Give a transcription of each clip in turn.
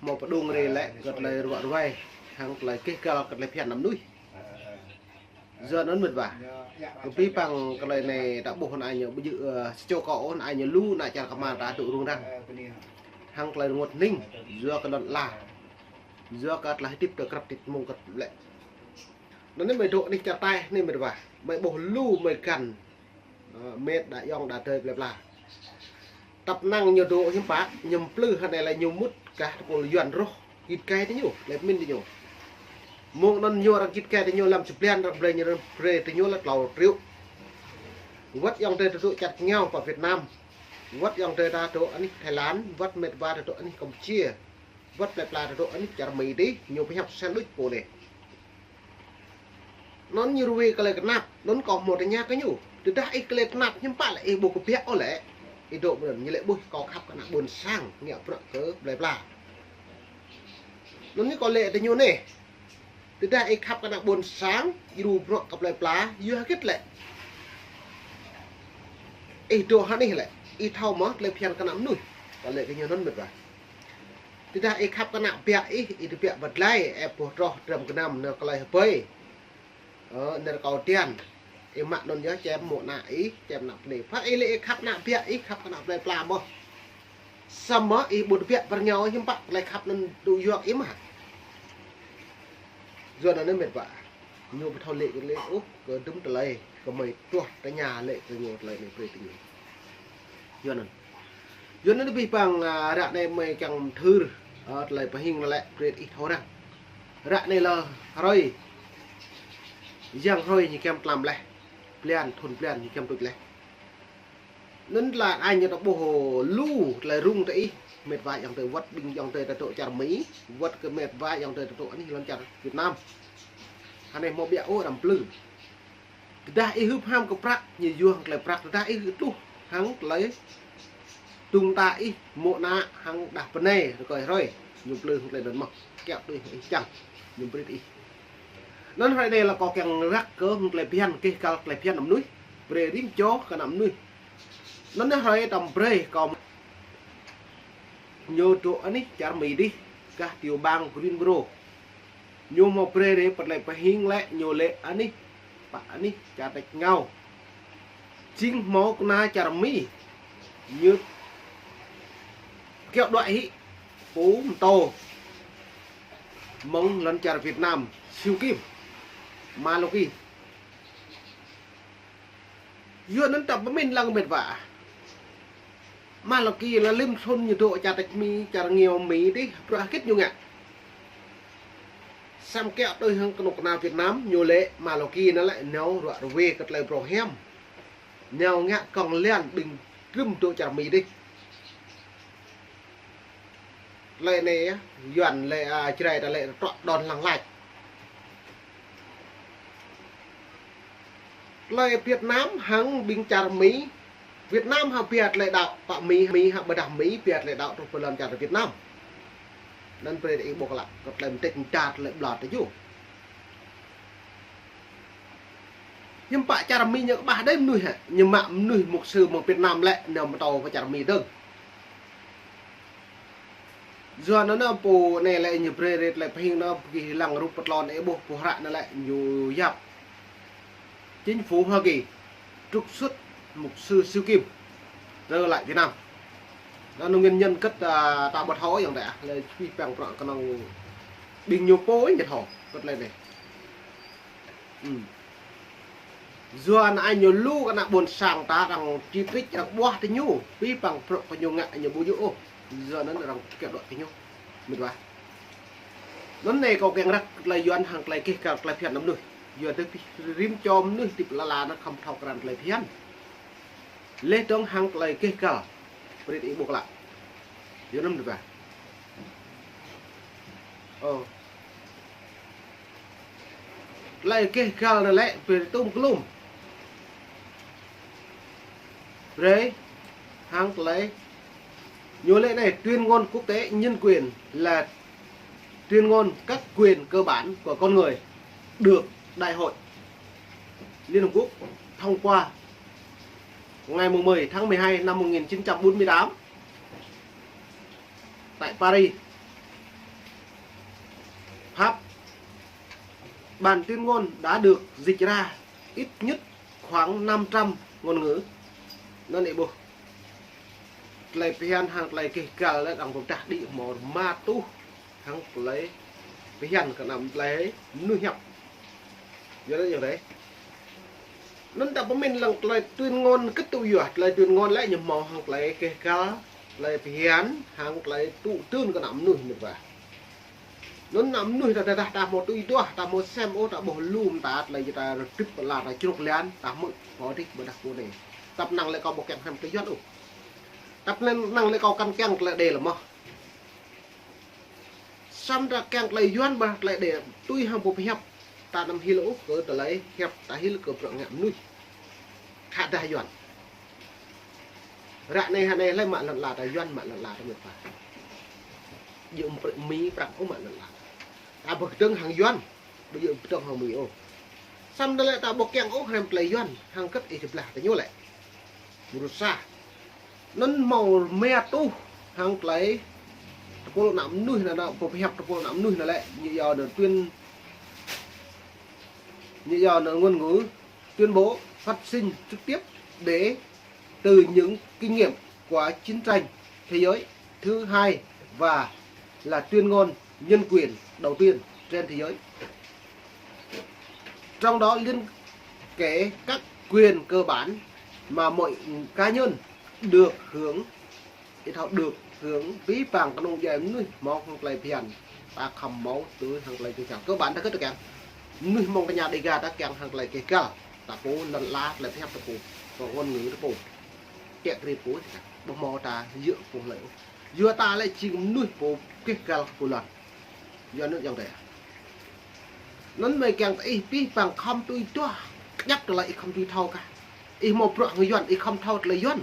một đùng này lại gật lại ruột vay hàng lại cái cao gật lại phiền nằm núi giờ nó mệt vả cái pi bằng cái này này đã buộc này nhiều bây giờ cho cọ này nhiều lu này chả cầm mà đã tụ rung răng hàng lại một ninh giờ cái đoạn là giờ cái lại tiếp tục gặp tiếp mông gật lại nó nên mày độ đi chặt tay nên mệt vả mày bộ lu mày cần mệt đã yong đã chơi đẹp là tập năng nhiều độ hiếm bá nhầm plư hay này là nhiều mút cả bộ dọn rô kít cây thế nhủ đẹp minh thì nhủ mông non nhiều đang kít cây thì nhiều làm chụp lên đang bơi nhiều bơi thì nhiều là lẩu rượu vắt yong chơi tụi chặt nhau vào Việt Nam vắt yong chơi ta tụi anh Thái Lan vắt mệt va tụi anh Campuchia vắt đẹp là tụi anh chả mì tí nhiều phải học sandwich bộ này nó như ruồi cái này cái nắp nó còn một cái nhát cái nhủ từ đây cái này nắp nhưng bạn lại bộ của bé lẽ cái độ như lệ bôi có khắp cái nắp buồn sang nghèo bợ cớ đẹp là nó như có lệ thì nhiều này từ đây khắp cái nắp buồn sáng dù bợ cặp lại lá dưa kết lệ độ hắn này lại thao mất lên phiền cái nắp nuôi có lệ cái nhiều nó mệt vậy từ đây khắp cái nắp bẹ bẹ vật lai ép buộc rồi trầm cái nằm nó có lại bơi nên cầu tiền em mạng đồn nhớ chém một nãy chém nạp này phát ấy lệ khắp nạp bịa ấy khắp nạp này làm không xong á ý bột bịa vào nhau nhưng bạn lại khắp nên đủ dọc ý mà rồi nó mệt vả nhiều thao lệ cái lệ úp cứ đúng từ đây có mấy tuột cái nhà lệ từ nhiều lại này về từ nhiều rồi nó bị bằng rạ này mày chẳng thư lại phải hình lại về ít thôi rằng rạ này là rồi giang hơi như kem làm lại plan thuần plan như kem tụt lại nên là anh như nó bồ lu lại rung đấy mệt vải dòng tới vắt bình dòng tới tụi chả Mỹ vắt cái mệt vải dòng tới tụi anh lần chả Việt Nam anh này một bẹo ô làm plư đại húp ham cái prak như dương lại prak đại tu hắn lấy tung tại mộ na hắn đặt bên này rồi dùng plư lại đợt mọc kẹo đi chẳng dùng plư đi nó phải đây là có càng rắc cơ lại pian cái cao lại pian nằm núi về rim chó cả nằm núi nó hơi tầm pre còn nhiều chỗ anh ấy chả mì đi cả tiểu bang green bro nhiều một pre đấy bật lại phải hiên lại nhiều lệ anh ấy bạn anh ấy chả đạch ngao chính máu na chả mì như kẹo đoạn hị bố tô mong lần chả Việt Nam siêu kim Maloki duyên nó tập với mình là mệt vả Maloki là lim xôn như độ chả tạch mi chả nhiều mỹ đi ra kết nhiều ngạ xăm kẹo đôi hơn con nào Việt Nam nhiều lệ Maloki nó lại nấu rọa về cất lời pro hem nèo ngạ còn lên bình gươm độ chả mỹ đi lệ này duyên lệ trời là lệ trọn đòn lằng lạch lời Việt Nam hằng bình chả Mỹ Việt Nam hằng Việt lại đạo tại Mỹ hằng bờ đảo Mỹ Việt lại đạo trong phần làm chả Việt Nam nên về để buộc lại có làm tình chặt lại lọt đấy chứ nhưng bạn chả Mỹ những bà đấy nuôi hả nhưng mà nuôi một sư một Việt Nam lại nếu mà tàu và chả Mỹ đơn giờ nó bù này lại như về lại phải nó kỳ lăng rụp bật lon ấy buộc bù hạ nó lại nhiều dập chính phủ Hoa Kỳ trục xuất mục sư siêu kim rơi lại Việt Nam nó nguyên nhân cất tạo bật hóiอย่างđấyเลยพี่แปลงประกันbình nhiều pối nhiệt hổ cất lên này giờ anh nhiều lu cái nào buồn sàng ta rằng chi tiết rằng bua thì nhuพี่bằng pro có nhiều ngại nhiều bùi dỗ giờ nó rằng kẹo đội thì nhu mình vào nó này có cái rắc lại doan hàng lại kia cả lại phiền lắm rồi giờ tới rim chom nữa tịp là nó không thọc rằn lại phiền lên trong hàng lại kia cả bây giờ buộc lại giờ nó được vào lại kia cả là lại về tung cái lùm đấy hàng lại nhớ lệ này tuyên ngôn quốc tế nhân quyền là tuyên ngôn các quyền cơ bản của con người được Đại hội Liên Hợp Quốc thông qua ngày 10 tháng 12 năm 1948 tại Paris bản tuyên ngôn đã được dịch ra ít nhất khoảng 500 ngôn ngữ. Nó này bộ lấy pian hàng lấy cái cả là đằng một trả đi một ma tu hàng lấy pian cả nằm lấy nuôi nhập giờ đó như đấy nó đã có mình lần lấy tuyên ngôn kết tụ duyệt lấy tuyên ngôn lấy nhầm màu hàng lấy cái cả lấy pian hàng lấy tụ tương cả nằm nuôi được vào nó nằm nuôi ta một tuy tua ta một xem ô ta bỏ lùm ta lấy ta trip là ta chụp lên ta mới có đi bữa đặc cô này tập năng lại có một kèm thêm cái duyệt tập lên năng lại có căn keng lại để là mà xong ra keng lại duyệt mà lại để tôi hàng bộ hẹp ta nằm hi lỗ cỡ ta lấy hẹp ta hi lỗ cỡ rộng ngạm nuôi hạ ra duyệt rạ này lấy mạng lần là ta duyệt mạng lần là ta được phải dùng mí bạc có mạng lần là ta bực tương hàng doan bây giờ tương hàng mì ô xong đó lại ta bọc keng ốc hàng play doan hàng cất ít là ta nhớ lại một xa nó màu me tu hàng play tập bộ nắm nuôi là nào bộ hẹp tập bộ nắm nuôi là lại như giờ được tuyên như giờ là ngôn ngữ tuyên bố phát sinh trực tiếp để từ những kinh nghiệm của chiến tranh thế giới thứ hai và là tuyên ngôn nhân quyền đầu tiên trên thế giới, trong đó liên kể các quyền cơ bản mà mọi cá nhân được hưởng ví bằng các nông dân nuôi mong không lấy tiền ta không máu từ hàng lấy cái chẳng cơ bản ta kết được càng nuôi mong cái nhà đi ra ta càng hàng lấy cái cả ta bố lần lá lấy phép ta bố còn ngôn ngữ ta bố kẹt đi bố bố mò ta dựa bố lấy dựa ta lại chỉ nuôi bố cái cả bố lần do nước dòng đấy nó mới càng ý ví bằng không tôi cho nhắc lại không tôi thâu cả ý một đoạn người dân ý không thâu lại dân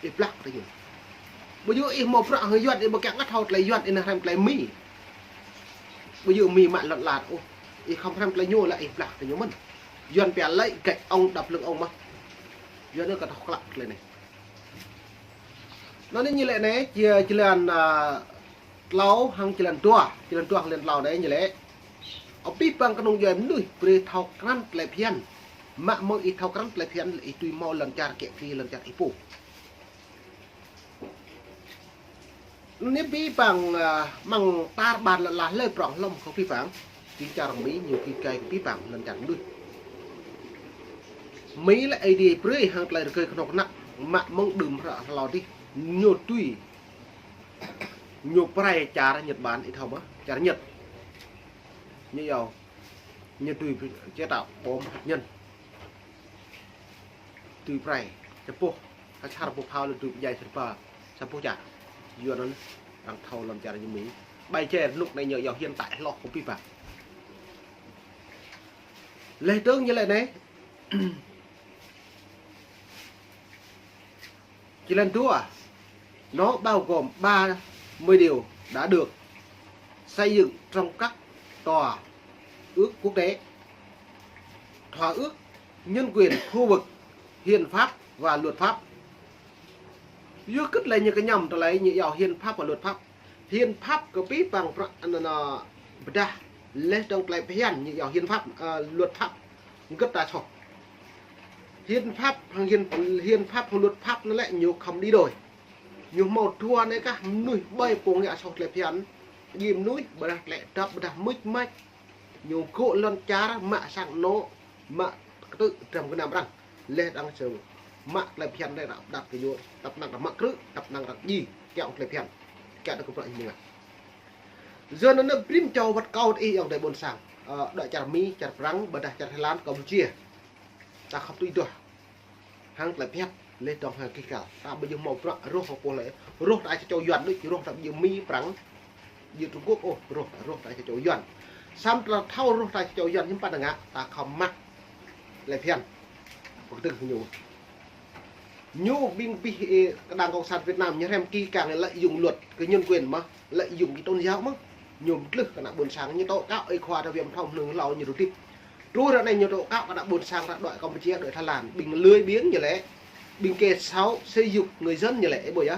ý plak đấy nhỉ bây giờ ý một đoạn người dân ý một càng ngắt thâu lại dân ý là làm lại mì bây giờ mì mặn lợn lạt ô ý không làm lại nhô lại ý plak đấy nhỉ mình dân bè lấy cạnh ông đập lưng ông mà dân nó cả thóc lặng lên này nó như lệ này chỉ là lâu hàng chỉ lần tua lên lâu đấy như lệ ở pi bằng cái nông dân nuôi pre thao cắn lại phiền mà mỗi ít thao cắn lại phiền lại tùy mau lần chặt kẹt phi lần chặt ít phụ nếu pi bằng bằng ta bàn là lấy bỏng lông không phi phẳng chính cha đồng mỹ nhiều khi cây pi bằng lần chặt nuôi mỹ lại đi pre hàng lại cây không nặng mà mong đừng lò đi nhiều tùy nhiều prai trả ra Nhật Bản ít không á trả ra Nhật như dầu như tùy chế tạo bom hạt nhân tùy prai chả po hay chả bộ phao là tùy dài thật pa chả po chả vừa nó đang thâu làm trả ra như Mỹ bay chè lúc này nhờ dầu hiện tại lo không vi phạm lệ tướng như lại đấy chỉ lần thua nó bao gồm 30 điều đã được xây dựng trong các tòa ước quốc tế, thỏa ước nhân quyền khu vực, hiến pháp và luật pháp. Dưới kết lấy những cái nhầm tôi lấy như dòng hiến pháp và luật pháp. Hiến pháp có bí bằng đa lên trong lại hiến như dòng hiến pháp luật pháp rất là chọc. Hiến pháp và luật pháp nó lại nhiều không đi đổi. Nhiều một thua này cả nuôi bay của nghệ thuật lại phiền dìm núi bởi đặt lại đập đặt mít mách nhiều cỗ lần chá mạ sang nó mạ tự trầm cái nằm răng lên đang sờ mạ lại phiền đây là đặt cái vô tập năng là mạ cứ tập năng là gì kẹo lại phiền kẹo được cái như này giờ nó prim châu vật cao y ở đây buồn sàng đợi chặt mi chặt rắn bởi đặt chặt Thái Lan Campuchia ta không tùy tuổi hàng lại phiền lên trong hàng kia cả ta bây giờ một rốt học bộ lệ rốt tại cho dọn đấy rốt tại giờ mi trắng như Trung Quốc ô rốt tại cho dọn xong là thâu rốt tại cho dọn những bạn ngã ta không mắc lại phiền một từng nhu binh đảng cộng sản Việt Nam như em kỳ càng lợi dụng luật cái nhân quyền mà lợi dụng cái tôn giáo mà nhôm lực cả buồn sáng như tổ cao ấy khoa theo viêm thông nướng lò như đồ tít rồi ra này nhiều tổ cao đã buồn sáng đã đợi Campuchia đợi Thái Lan bình lưới biếng như lẽ bình kê 6 xây dựng người dân như lẽ bởi á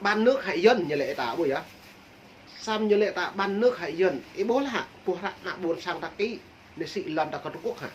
ban nước hại dân như lẽ tả bởi á xăm như lệ ta ban nước hải dân ý bố là buộc rạ nạ buồn sang ta kỹ để sĩ lần ta có Trung Quốc hả